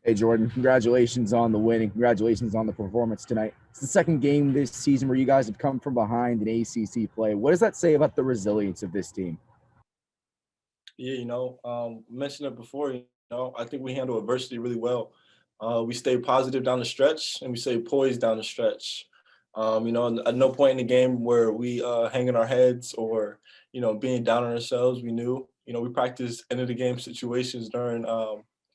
Hey, Jordan, congratulations on the win and congratulations on the performance tonight. It's the second game this season where you guys have come from behind in ACC play. What does that say about the resilience of this team? Yeah, mentioned it before, I think we handle adversity really well. We stay positive down the stretch and we stay poised down the stretch. At no point in the game where we hanging our heads or, being down on ourselves. We knew, we practiced end of the game situations during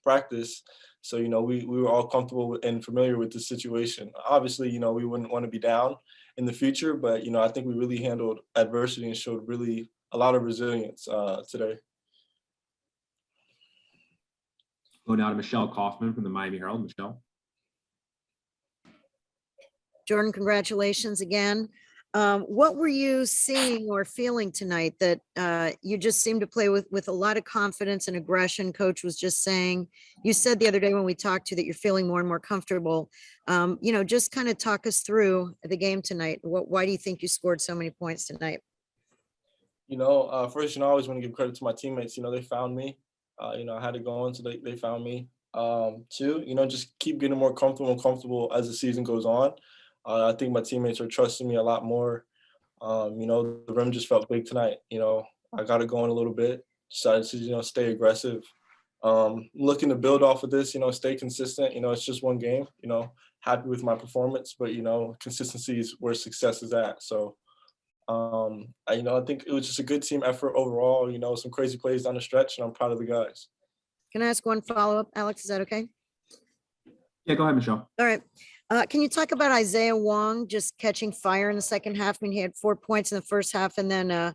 practice. So, we were all comfortable and familiar with the situation. Obviously, we wouldn't want to be down in the future, but, I think we really handled adversity and showed really a lot of resilience today. Go now to Michelle Kaufman from the Miami Herald. Michelle. Jordan, congratulations again. What were you seeing or feeling tonight that you just seemed to play with a lot of confidence and aggression? Coach was just saying, you said the other day when we talked to you that you're feeling more and more comfortable. Just kind of talk us through the game tonight. Why do you think you scored so many points tonight? First, I always want to give credit to my teammates. They found me. I had it going, so they found me. Two, just keep getting more comfortable as the season goes on. I think my teammates are trusting me a lot more. The rim just felt big tonight. I got it going a little bit. Decided to, stay aggressive. Looking to build off of this, stay consistent. It's just one game. Happy with my performance, but consistency is where success is at. So, I think it was just a good team effort overall. Some crazy plays down the stretch, and I'm proud of the guys. Can I ask one follow-up, Alex? Is that okay? Yeah, go ahead, Michelle. All right. Can you talk about Isaiah Wong just catching fire in the second half? I mean, he had 4 points in the first half, and then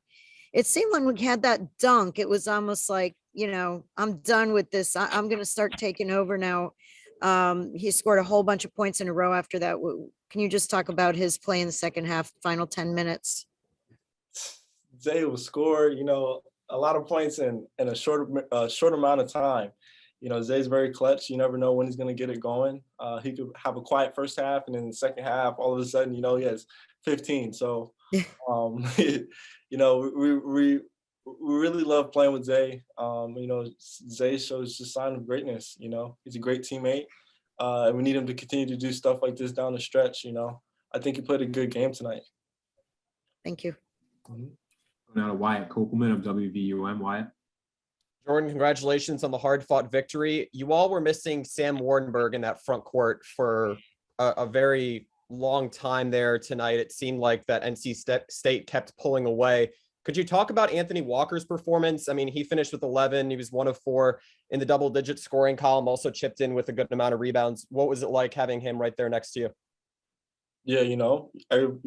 it seemed like when we had that dunk, it was almost like, I'm done with this. I'm going to start taking over now. He scored a whole bunch of points in a row after that. Can you just talk about his play in the second half, final 10 minutes? Zay will score, a lot of points in a short amount of time. Zay's very clutch. You never know when he's going to get it going. He could have a quiet first half, and in the second half, all of a sudden, he has 15. So, we really love playing with Zay. Zay shows just sign of greatness. He's a great teammate, and we need him to continue to do stuff like this down the stretch. I think he played a good game tonight. Thank you. Mm-hmm. Now to Wyatt Kopelman of WVUM. Wyatt. Jordan, congratulations on the hard-fought victory. You all were missing Sam Wardenberg in that front court for a very long time there tonight. It seemed like that NC State kept pulling away. Could you talk about Anthony Walker's performance? I mean, he finished with 11. He was 1 of 4 in the double-digit scoring column, also chipped in with a good amount of rebounds. What was it like having him right there next to you? Yeah, you're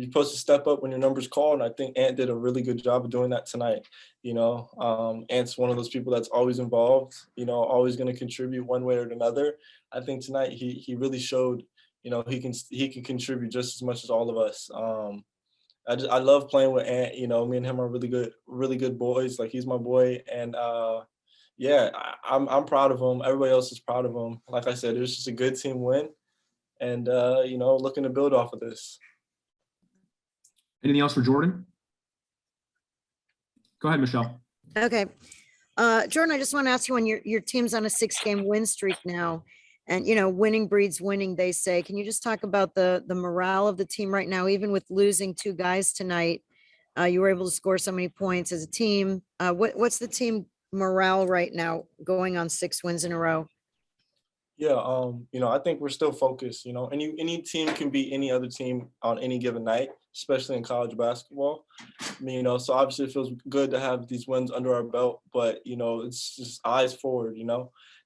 supposed to step up when your number's called, and I think Ant did a really good job of doing that tonight. Ant's one of those people that's always involved, always going to contribute one way or another. I think tonight he really showed, he can contribute just as much as all of us. I love playing with Ant. Me and him are really good boys. Like, he's my boy, and I'm proud of him. Everybody else is proud of him. Like I said, it was just a good team win. And, looking to build off of this. Anything else for Jordan? Go ahead, Michelle. Okay. Jordan, I just want to ask you, when your team's on a 6-game win streak now, and, winning breeds winning, they say. Can you just talk about the morale of the team right now? Even with losing 2 guys tonight, you were able to score so many points as a team. What's the team morale right now going on 6 wins in a row? Yeah, I think we're still focused. Any team can beat any other team on any given night, especially in college basketball. So obviously it feels good to have these wins under our belt, but, it's just eyes forward,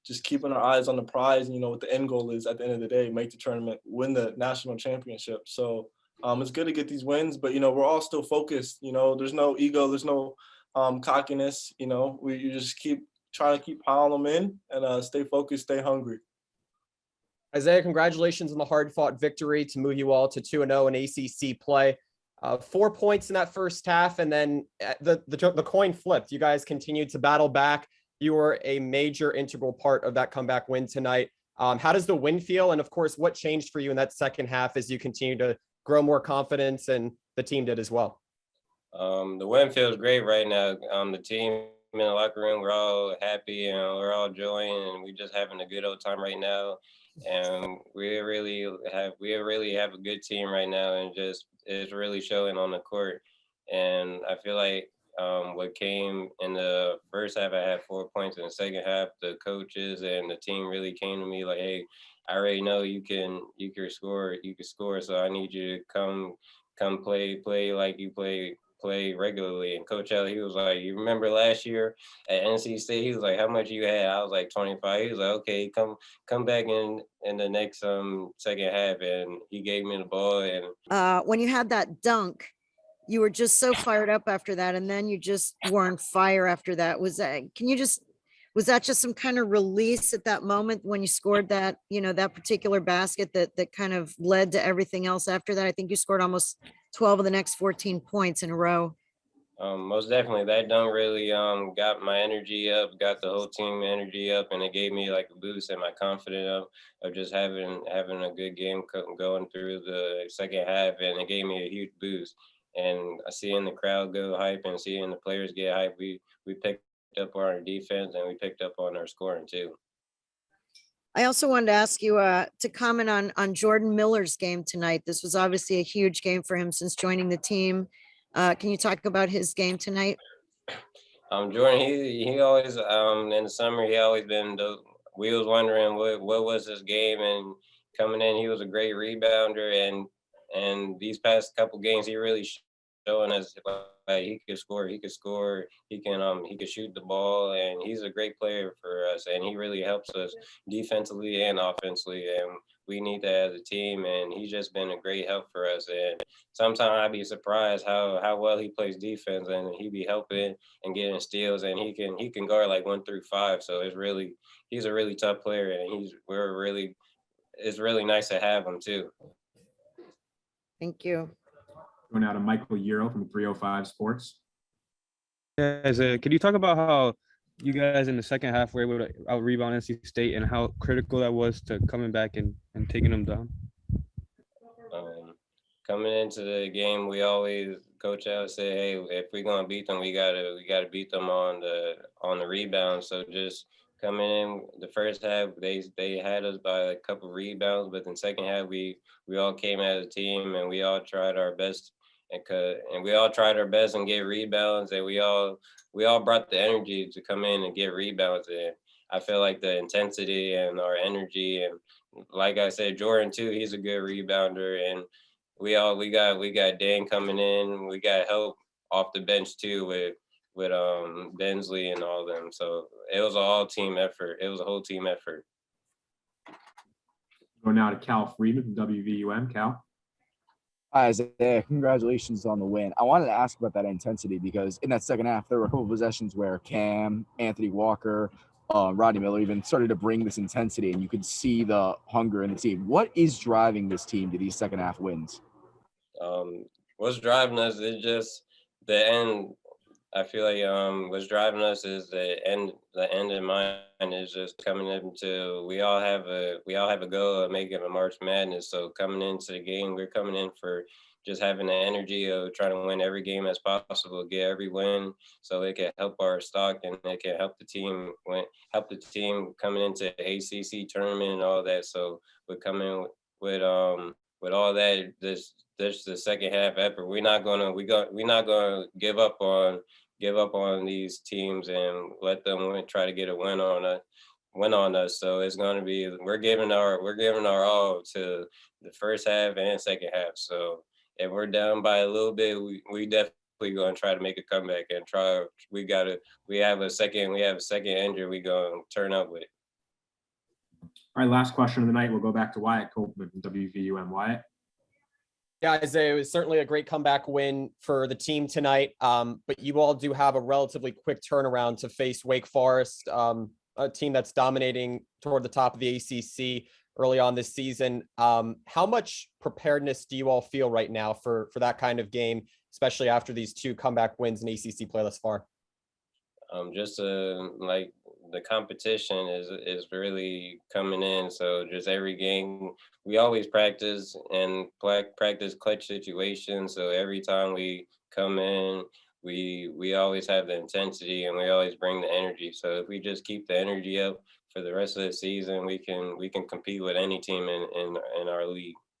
just keeping our eyes on the prize, what the end goal is at the end of the day, make the tournament, win the national championship. So it's good to get these wins, but, we're all still focused. There's no ego, there's no cockiness. You just trying to keep piling them in and stay focused, stay hungry. Isaiah, congratulations on the hard-fought victory to move you all to 2-0 in ACC play. 4 points in that first half, and then the coin flipped. You guys continued to battle back. You were a major integral part of that comeback win tonight. How does the win feel? And, of course, what changed for you in that second half as you continue to grow more confidence, and the team did as well? The win feels great right now. The team in the locker room, we're all happy and we're all enjoying, and we're just having a good old time right now. And we really have a good team right now, and just it's really showing on the court. And I feel like what came in the first half, I had 4 points. In the second half, the coaches and the team really came to me like, "Hey, I already know you can score. So I need you to come play like you play regularly." And Coach L, he was like, "You remember last year at NC State?" He was like, "How much you had?" I was like, 25. He was like, "Okay, come back in the next second half." And he gave me the ball. And when you had that dunk, you were just so fired up after that, and then you just were on fire after that. Was that just some kind of release at that moment when you scored that, that particular basket that kind of led to everything else after that? I think you scored almost 12 of the next 14 points in a row. Most definitely, that dunk really got my energy up, got the whole team energy up, and it gave me like a boost and my confidence of just having a good game going through the second half, and it gave me a huge boost. And seeing the crowd go hype and seeing the players get hype, we picked up on our defense and we picked up on our scoring too. I also wanted to ask you to comment on Jordan Miller's game tonight. This was obviously a huge game for him since joining the team. Can you talk about his game tonight? Jordan, he always in the summer he always been we was wondering what was his game, and coming in he was a great rebounder, and these past couple games he really showing us like he could score, he could shoot the ball, and he's a great player for us, and he really helps us defensively and offensively, and we need that as a team, and he's just been a great help for us. And sometimes I'd be surprised how well he plays defense, and he be helping and getting steals, and he can guard like 1 through 5. So he's a really tough player, and it's really nice to have him too. Thank you. Going out to Michael Euro from 305 Sports. Could you talk about how you guys in the second half were able to out rebound NC State and how critical that was to coming back and taking them down? Coming into the game, we always Coach Al say, "Hey, if we're gonna beat them, we gotta beat them on the rebound." So just coming in the first half, they had us by a couple rebounds, but in the second half, we all came as a team and we all tried our best and we all tried our best and get rebounds, and we all brought the energy to come in and get rebounds. And I feel like the intensity and our energy, and like I said, Jordan too, he's a good rebounder, and we got Dan coming in, we got help off the bench too with Bensley and all them. So it was a whole team effort. It was a whole team effort. Going now to Cal Freeman from WVUM. Cal. Hi, Isaiah. Congratulations on the win. I wanted to ask about that intensity because in that second half, there were a couple of possessions where Cam, Anthony Walker, Rodney Miller even started to bring this intensity, and you could see the hunger in the team. What is driving this team to these second half wins? What's driving us is just the end. I feel like what's driving us is the end in mind is just coming into we all have a goal of making a March Madness. So coming into the game, we're coming in for just having the energy of trying to win every game as possible, get every win, so it can help our stock and it can help the team coming into the ACC tournament and all that. So we're coming with all that. This the second half effort. We're not gonna give up on these teams and let them try to get a win on us. So it's gonna be we're giving our all to the first half and second half. So if we're down by a little bit, we definitely gonna try to make a comeback and try. We have a second injury. We gonna turn up with it. All right, last question of the night. We'll go back to Wyatt Copeman from WVUM. Wyatt. Yeah, Isaiah, it was certainly a great comeback win for the team tonight. But you all do have a relatively quick turnaround to face Wake Forest, a team that's dominating toward the top of the ACC early on this season. How much preparedness do you all feel right now for that kind of game, especially after these 2 comeback wins in ACC play thus far? Just like the competition is really coming in. So just every game, we always practice clutch situations. So every time we come in, we always have the intensity and we always bring the energy. So if we just keep the energy up for the rest of the season, we can compete with any team in our league.